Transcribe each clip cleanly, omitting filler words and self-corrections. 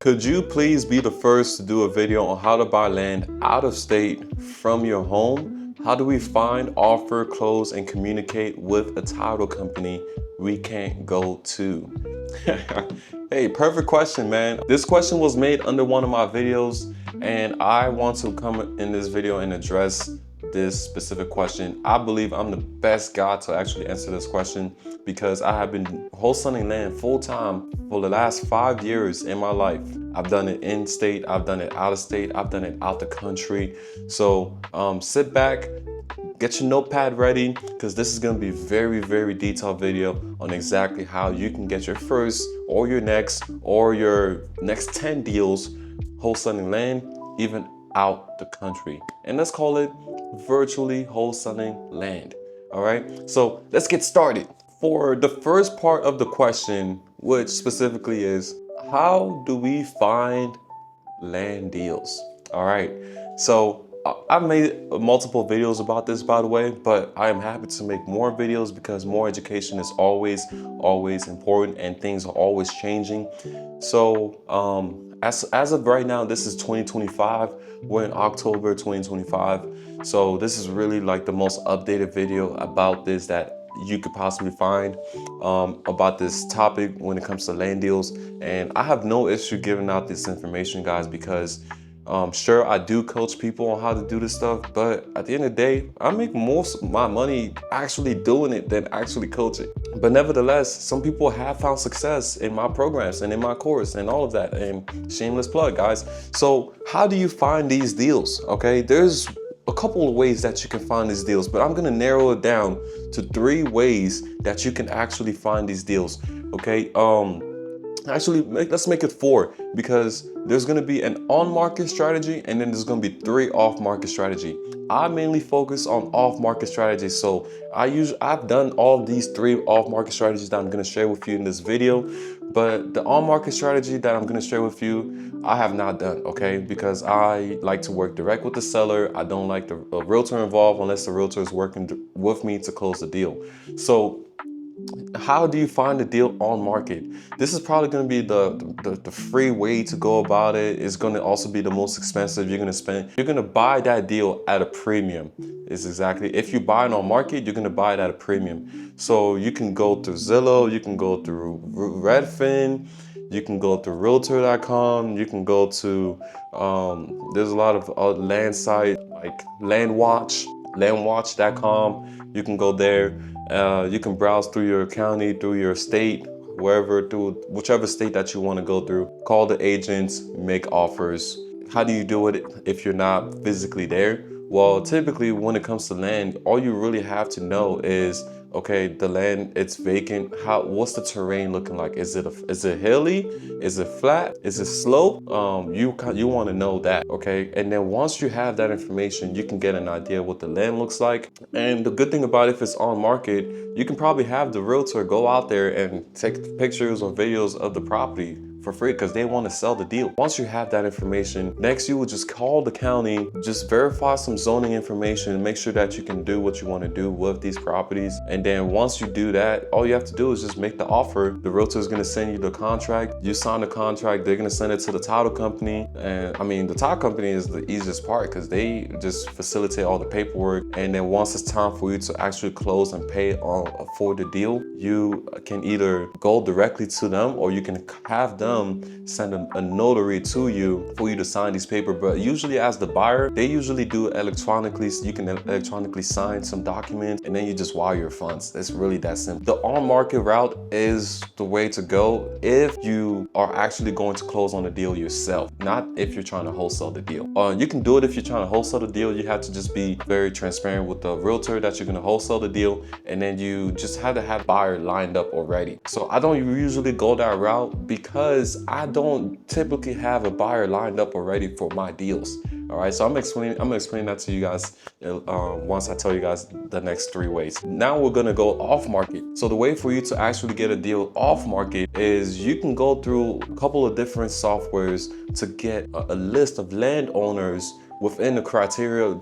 Could you please be the first to do a video on how to buy land out of state from your home? How do we find, offer, close, and communicate with a title company we can't go to? Hey, perfect question, man. This question was made under one of my videos, and I want to come in this video and address this specific question. I believe I'm the best guy to actually answer this question because I have been wholesaling land full-time for the last 5 years in my life. I've done it in state, I've done it out of state, I've done it out the country. So sit back, get your notepad ready, because this is going to be a very detailed video on exactly how you can get your first or your next 10 deals wholesaling land, even out the country. And let's call it virtually wholesaling land. All right, so let's get started. For the first part of the question, which specifically is, how do we find land deals? All right, so I've made multiple videos about this, by the way, but I am happy to make more videos because more education is always important and things are always changing. So as of right now, this is 2025. We're in October 2025. So this is really like the most updated video about this that you could possibly find about this topic when it comes to land deals. And I have no issue giving out this information, guys, because sure, I do coach people on how to do this stuff, but at the end of the day, I make most of my money actually doing it than actually coaching. But nevertheless, some people have found success in my programs and in my course and all of that. And shameless plug, guys. So how do you find these deals? Okay, there's a couple of ways that you can find these deals, but I'm gonna narrow it down to 3 ways that you can actually find these deals. Okay, actually, let's make it 4, because there's going to be an on-market strategy and then there's going to be 3 off-market strategy. I mainly focus on off-market strategies, so I've done all these 3 off-market strategies that I'm going to share with you in this video, but the on-market strategy that I'm going to share with you, I have not done, okay? Because I like to work direct with the seller. I don't like the realtor involved unless the realtor is working with me to close the deal. So how do you find a deal on market? This is probably going to be the free way to go about it. It's going to also be the most expensive. You're going to buy that deal at a premium. It's exactly, if you buy it on market, you're going to buy it at a premium. So you can go through Zillow, you can go through Redfin, you can go through realtor.com, you can go to there's a lot of land sites like landwatch.com. You can go there. You can browse through your county, through your state, through whichever state that you want to go through. Call the agents, make offers. How do you do it if you're not physically there? Well, typically when it comes to land, all you really have to know is, okay, the land, it's vacant. What's the terrain looking like? Is it hilly? Is it flat? Is it slope? You want to know that, okay? And then once you have that information, you can get an idea what the land looks like. And the good thing about it, if it's on market, you can probably have the realtor go out there and take pictures or videos of the property for free because they want to sell the deal. Once you have that information, next you will just call the county, just verify some zoning information, make sure that you can do what you want to do with these properties. And then once you do that, all you have to do is just make the offer. The realtor is going to send you the contract. You sign the contract, they're going to send it to the title company. And I mean, the title company is the easiest part because they just facilitate all the paperwork. And then once it's time for you to actually close and pay for the deal, you can either go directly to them or you can have them send a notary to you for you to sign these papers. But usually as the buyer, they usually do it electronically, so you can electronically sign some documents and then you just wire your funds. It's really that simple. The on-market route is the way to go if you are actually going to close on the deal yourself, not if you're trying to wholesale the deal. You can do it if you're trying to wholesale the deal. You have to just be very transparent with the realtor that you're going to wholesale the deal, and then you just have to have buyer lined up already. So I don't usually go that route because I don't typically have a buyer lined up already for my deals. All right, so I'm gonna explain that to you guys once I tell you guys the next 3 ways. Now we're gonna go off market. So the way for you to actually get a deal off market is you can go through a couple of different softwares to get a list of landowners within the criteria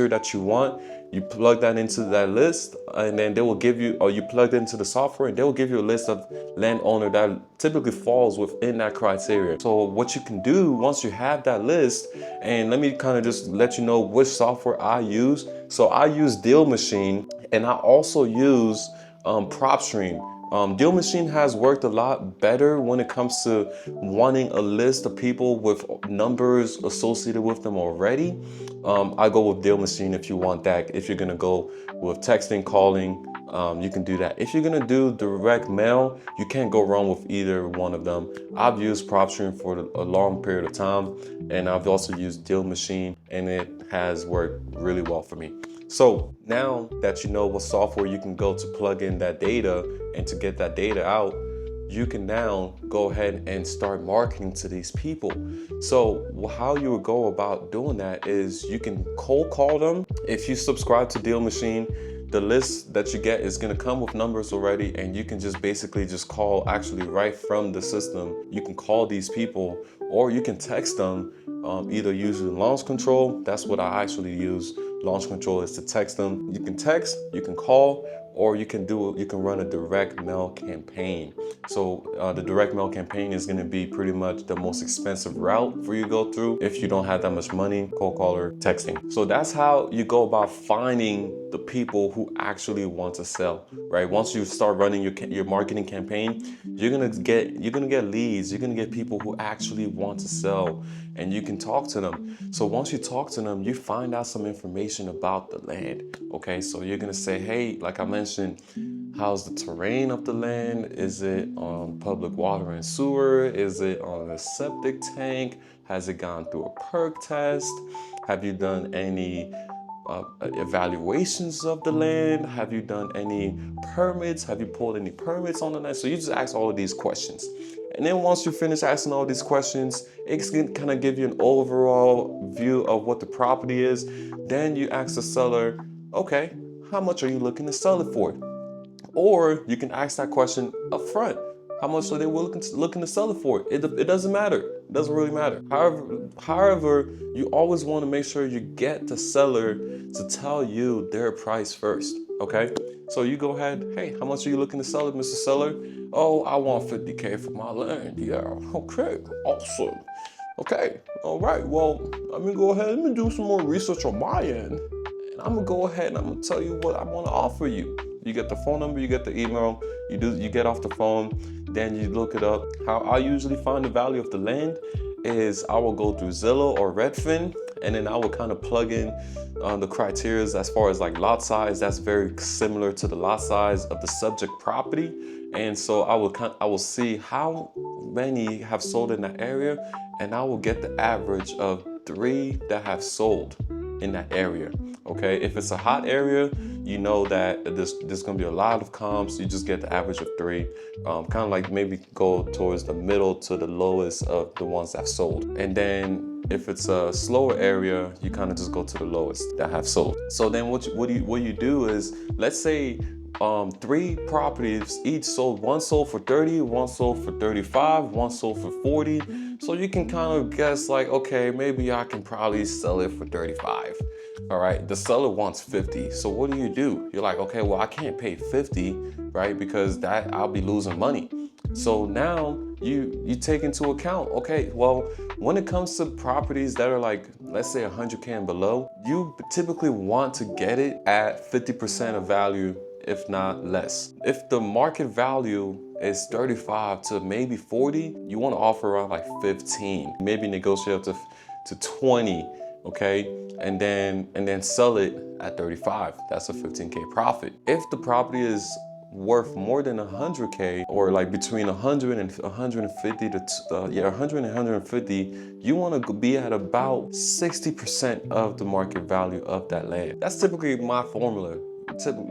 that you want, you plug that into that list, and then they will give you, or you plug it into the software and they will give you a list of landowner that typically falls within that criteria. So what you can do once you have that list, and let me kind of just let you know which software I use. So I use Deal Machine, and I also use PropStream. Deal Machine has worked a lot better when it comes to wanting a list of people with numbers associated with them already. I go with Deal Machine if you want that. If you're gonna go with texting, calling, you can do that. If you're gonna do direct mail, you can't go wrong with either one of them. I've used PropStream for a long period of time, and I've also used Deal Machine, and it has worked really well for me. So now that you know what software you can go to plug in that data and to get that data out, you can now go ahead and start marketing to these people. So how you would go about doing that is you can cold call them. If you subscribe to Deal Machine, the list that you get is gonna come with numbers already, and you can just basically just call actually right from the system. You can call these people, or you can text them, either using launch control. That's what I actually use. Launch control is to text them. You can text, you can call, or you can run a direct mail campaign. So the direct mail campaign is gonna be pretty much the most expensive route for you to go through if you don't have that much money, cold caller, texting. So that's how you go about finding the people who actually want to sell, right? Once you start running your marketing campaign, you're gonna get leads, you're gonna get people who actually want to sell, and you can talk to them. So once you talk to them, you find out some information about the land, okay? So you're gonna say, hey, like I mentioned, how's the terrain of the land? Is it on public water and sewer? Is it on a septic tank? Has it gone through a perk test? Have you done any evaluations of the land? Have you done any permits? Have you pulled any permits on the land? So you just ask all of these questions. And then once you finish asking all these questions, it's gonna kind of give you an overall view of what the property is. Then you ask the seller, okay, how much are you looking to sell it for? Or you can ask that question up front. How much are they looking to sell it for? It doesn't matter. It doesn't really matter. However, you always want to make sure you get the seller to tell you their price first, okay? So you go ahead, hey, how much are you looking to sell it, Mr. Seller? Oh, I want 50K for my land. Yeah, okay, awesome. Okay, all right, well, let me go ahead, let me do some more research on my end. And I'm gonna go ahead and I'm gonna tell you what I wanna offer you. You get the phone number, you get the email, you get off the phone, then you look it up. How I usually find the value of the land is I will go through Zillow or Redfin, and then I will kind of plug in the criteria as far as like lot size. That's very similar to the lot size of the subject property. And so I will see how many have sold in that area, and I will get the average of 3 that have sold in that area. Okay, if it's a hot area, you know that there's gonna be a lot of comps. You just get the average of 3. Kind of like maybe go towards the middle to the lowest of the ones that sold. And then if it's a slower area, you kind of just go to the lowest that have sold. So then what you do is, let's say 3 properties each sold. One sold for 30, one sold for 35, one sold for 40. So you can kind of guess like, okay, maybe I can probably sell it for 35. All right, the seller wants 50. So what do? You're like, okay, well, I can't pay 50, right? Because that I'll be losing money. So now you take into account, okay, well, when it comes to properties that are like, let's say 100K and below, you typically want to get it at 50% of value, if not less. If the market value is 35 to maybe 40, you want to offer around like 15, maybe negotiate up to 20, okay? And then sell it at 35. That's a 15K profit. If the property is worth more than 100K, or like between 100 and 150 to 100 and 150, you want to be at about 60% of the market value of that land. That's typically my formula.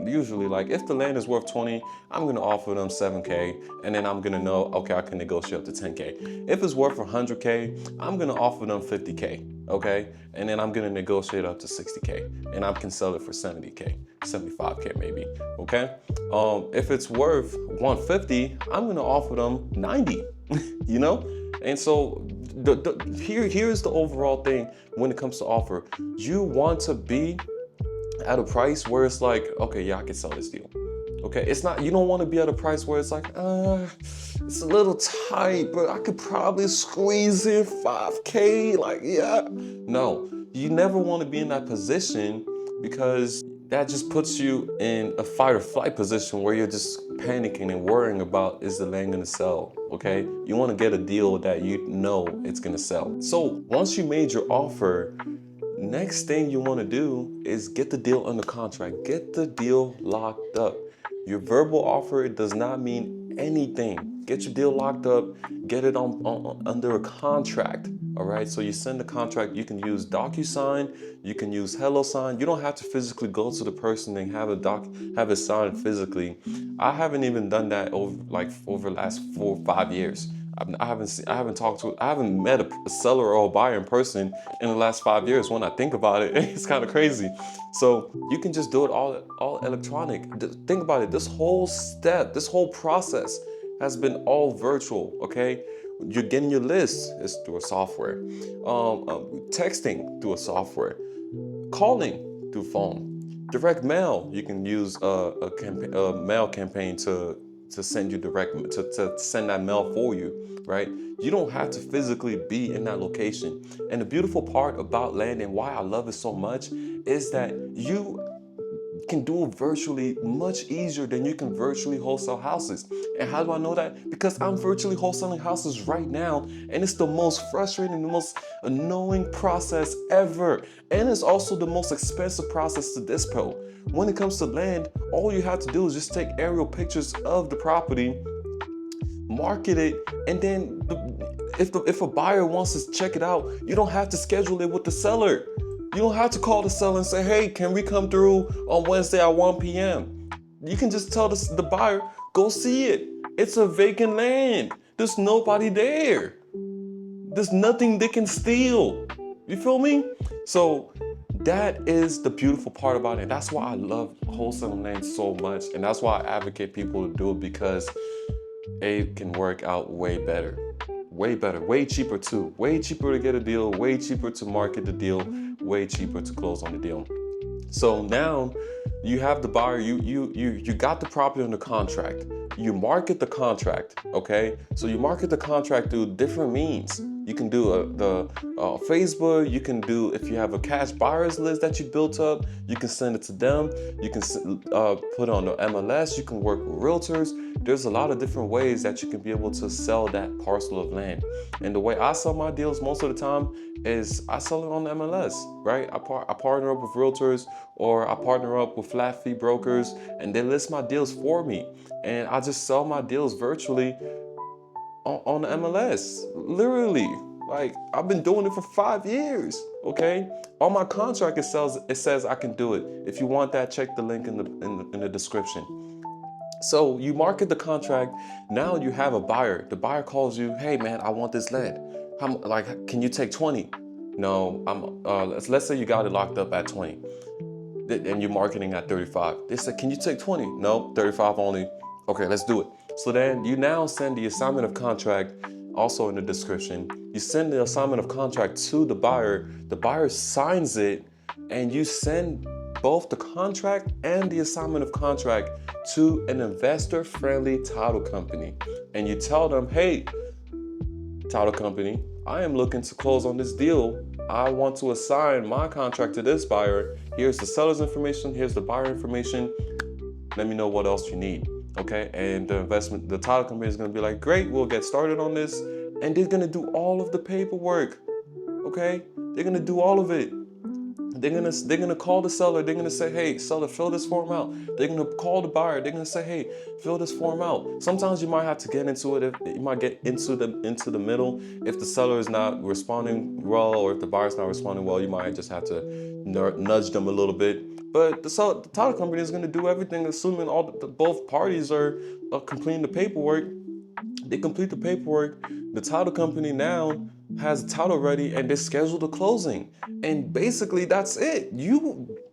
Usually, like if the land is worth 20, I'm gonna offer them 7K, and then I'm gonna know, okay, I can negotiate up to 10K. If it's worth 100K, I'm gonna offer them 50K, okay? And then I'm gonna negotiate up to 60K, and I can sell it for 70K, 75K maybe, okay? If it's worth 150, I'm gonna offer them 90. you know? And so here's the overall thing when it comes to offer. You want to be at a price where it's like, okay, yeah, I can sell this deal. Okay, it's not, you don't want to be at a price where it's like, it's a little tight, but I could probably squeeze in 5K. Like, yeah. No, you never want to be in that position, because that just puts you in a fight or flight position where you're just panicking and worrying about, is the land gonna sell? Okay, you want to get a deal that you know it's gonna sell. So once you made your offer, next thing you want to do is get the deal under contract, get the deal locked up. Your verbal offer, it does not mean anything. Get your deal locked up, get it under a contract. All right, so you send the contract. You can use DocuSign, you can use HelloSign. You don't have to physically go to the person and have it signed physically. I haven't even done that over the last 4 or 5 years. I haven't met a seller or a buyer in person in the last 5 years. When I think about it, it's kind of crazy. So you can just do it all electronic. Think about it. This whole step, this whole process has been all virtual. Okay, you're getting your list is through a software, texting through a software, calling through phone, direct mail. You can use a mail campaign to send you to send that mail for you, right? You don't have to physically be in that location. And the beautiful part about land, and why I love it so much, is that you can do it virtually much easier than you can virtually wholesale houses. And how do I know that? Because I'm virtually wholesaling houses right now, and it's the most frustrating, the most annoying process ever. And it's also the most expensive process to dispo. When it comes to land, all you have to do is just take aerial pictures of the property, market it, and then if a buyer wants to check it out, you don't have to schedule it with the seller. You don't have to call the seller and say, hey, can we come through on Wednesday at 1 p.m.? You can just tell the buyer, go see it. It's a vacant land. There's nobody there. There's nothing they can steal. You feel me? So that is the beautiful part about it. That's why I love wholesaling land so much. And that's why I advocate people to do it, because it can work out way better, way cheaper too. Way cheaper to get a deal, way cheaper to market the deal, way cheaper to close on the deal. So now you have the buyer, you got the property under contract. You market the contract, okay? So you market the contract through different means. You can do the Facebook. You can do, if you have a cash buyers list that you built up, you can send it to them. You can put it on the MLS. You can work with realtors. There's a lot of different ways that you can be able to sell that parcel of land. And the way I sell my deals most of the time is I sell it on the MLS, right? I partner up with realtors, or I partner up with flat fee brokers, and they list my deals for me. And I just sell my deals virtually on the MLS, literally. Like, I've been doing it for 5 years, okay? On my contract, it says I can do it. If you want that, check the link in the description. So you market the contract. Now you have a buyer. The buyer calls you, hey man, I want this land. Can you take 20? No, let's say you got it locked up at 20, and you're marketing at 35. They said, can you take 20? No, 35 only. Okay, let's do it. So then you now send the assignment of contract, also in the description. You send the assignment of contract to the buyer signs it, and you send both the contract and the assignment of contract to an investor-friendly title company. And you tell them, hey, title company, I am looking to close on this deal. I want to assign my contract to this buyer. Here's the seller's information, here's the buyer information. Let me know what else you need. Okay, and the title company is gonna be like, great, we'll get started on this. And they're gonna do all of the paperwork. Okay, they're gonna do all of it. They're gonna call the seller. They're gonna say, hey, seller, fill this form out. They're gonna call the buyer. They're gonna say, hey, fill this form out. Sometimes you might have to get into it. You might get into the middle. If the seller is not responding well, or if the buyer's not responding well, you might just have to nudge them a little bit. But the title company is going to do everything, assuming both parties are completing the paperwork. They complete the paperwork. The title company now has the title ready, and they schedule the closing. And basically, that's it.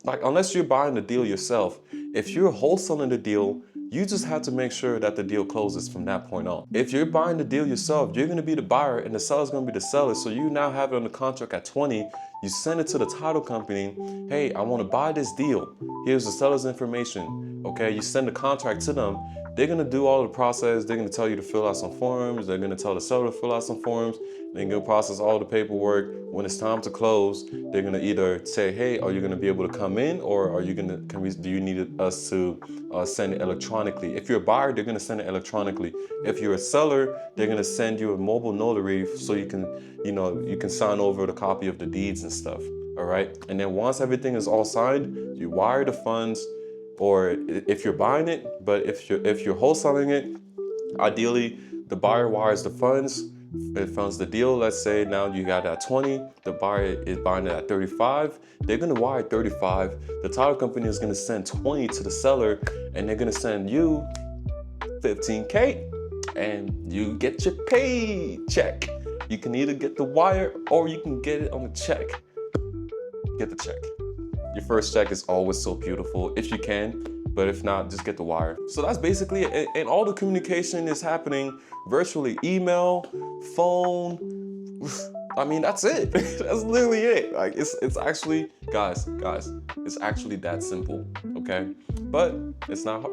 Unless you're buying the deal yourself, if you're wholesaling the deal, You just have to make sure that the deal closes from that point on. If you're buying the deal yourself, you're gonna be the buyer and the seller's gonna be the seller. So you now have it on the contract at 20, you send it to the title company, hey, I wanna buy this deal. Here's the seller's information, okay? You send the contract to them. They're gonna do all the process. They're gonna tell you to fill out some forms. They're gonna tell the seller to fill out some forms. They're gonna process all the paperwork. When it's time to close, they're gonna either say, hey, are you gonna be able to come in, or are you gonna, do you need us to send it electronically? If you're a buyer, they're gonna send it electronically. If you're a seller, they're gonna send you a mobile notary so you can sign over the copy of the deeds and stuff, all right? And then once everything is all signed, you wire the funds, or if you're buying it, but if you're wholesaling it, ideally the buyer wires the funds. It funds the deal. Let's say now you got it at 20, the buyer is buying it at 35. They're gonna wire 35. The title company is gonna send 20 to the seller, and they're gonna send you 15K, and you get your paycheck. You can either get the wire or you can get it on the check. Get the check. Your first check is always so beautiful if you can, but if not, just get the wire. So that's basically it. And all the communication is happening virtually: email, phone. I mean, that's it. That's literally it. Like it's actually, guys, it's actually that simple, okay? But it's not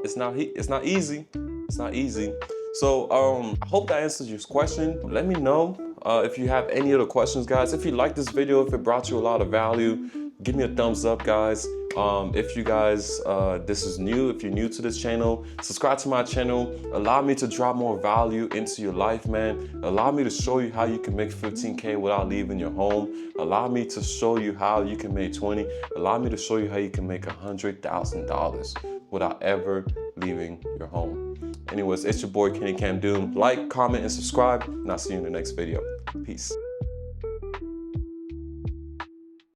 easy. It's not easy. So I hope that answers your question. Let me know if you have any other questions, guys. If you like this video, if it brought you a lot of value, give me a thumbs up, guys. If you guys, this is new, if you're new to this channel, subscribe to my channel. Allow me to drop more value into your life, man. Allow me to show you how you can make 15K without leaving your home. Allow me to show you how you can make 20. Allow me to show you how you can make $100,000 without ever leaving your home. Anyways, it's your boy, Kenny Cam Doom. Like, comment, and subscribe, and I'll see you in the next video. Peace.